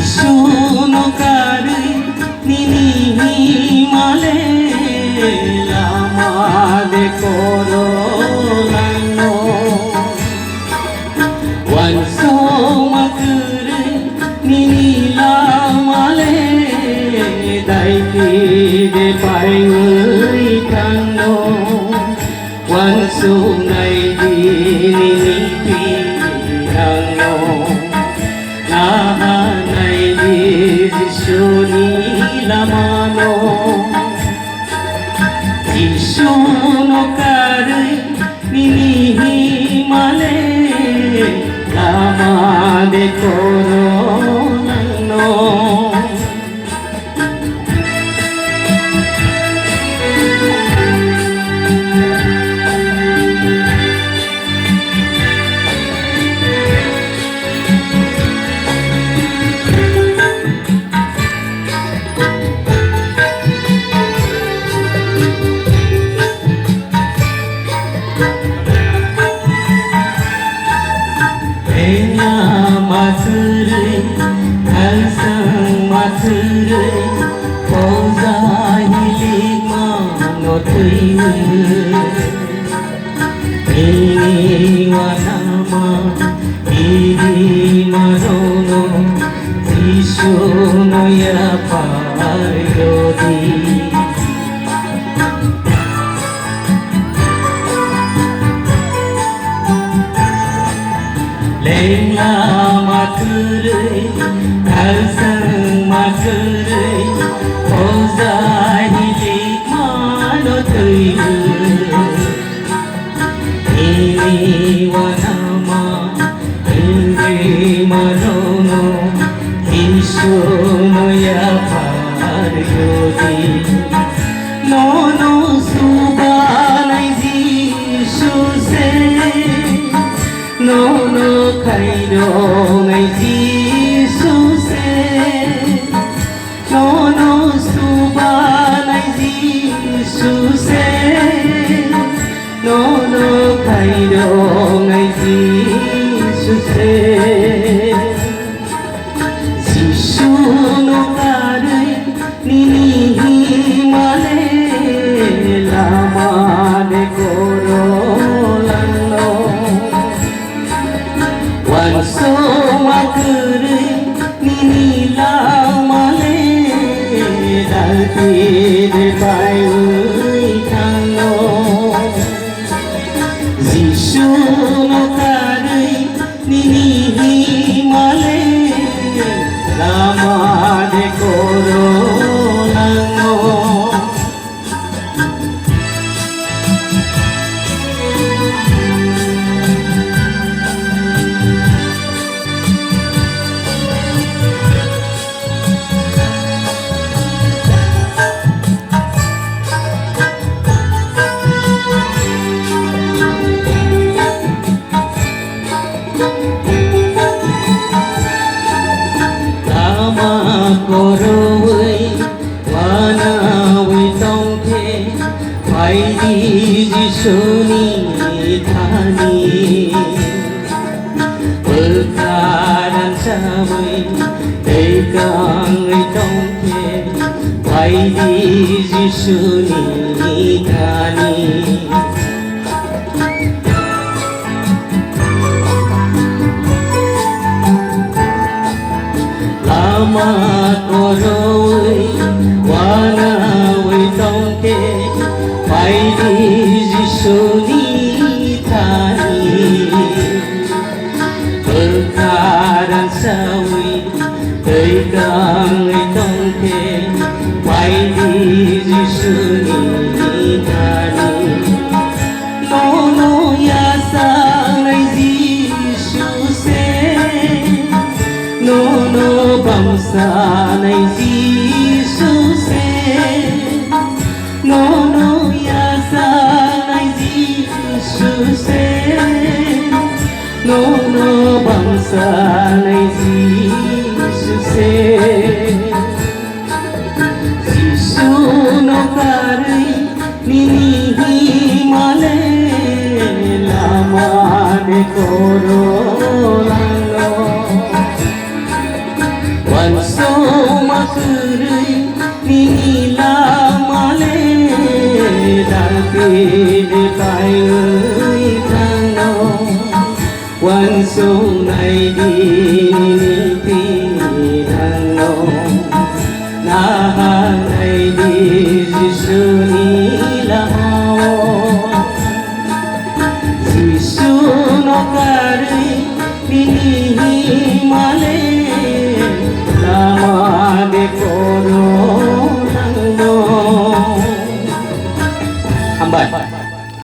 Jishunokari ninihimale lamade korolano wansomakure ninilamale daikide paiuitano wansunai dinipirano nahanay Jishuni lamano Jishunokari ninihimale lamade korolano Maturi, kalsang maturi, pozahili manotui, iniwanama, irimarono, Jishuno yapayodi. Lengla mature, kalsang mature, ozahili manotui, iniwanama, irimarono, Jishuno yapayodi. Nono subanay Jishuse, nono kairo ngay Jisuse, nono subanay Jisuse, nono kairo ngay Jisuse. Jishunokari ninihimale lamade korolano wansomakure ninilamale dalkide paiuitano Jishunokari ninihimale lamade korolano korowai wanawai tongke paidi Jishuni thani perkaran samai tekangai tongke paidi Jishuni thani lama korowai wanawai tongke paidi Jishuni thani perkaran sawi tekangai tongke paidi Jishuni thani nono yasangai Jishuse nono bangsanay Jisuse nono yasanay Jisuse nono bangsanay Jisuse Jishunokari ninihimale lamade korolano Wanso makuri nila male Dakil tayo ikano Wanso nai dinipinano Nahanay di Jisu nila Jisu no kari pinihimale Lamade koro nangno Ambay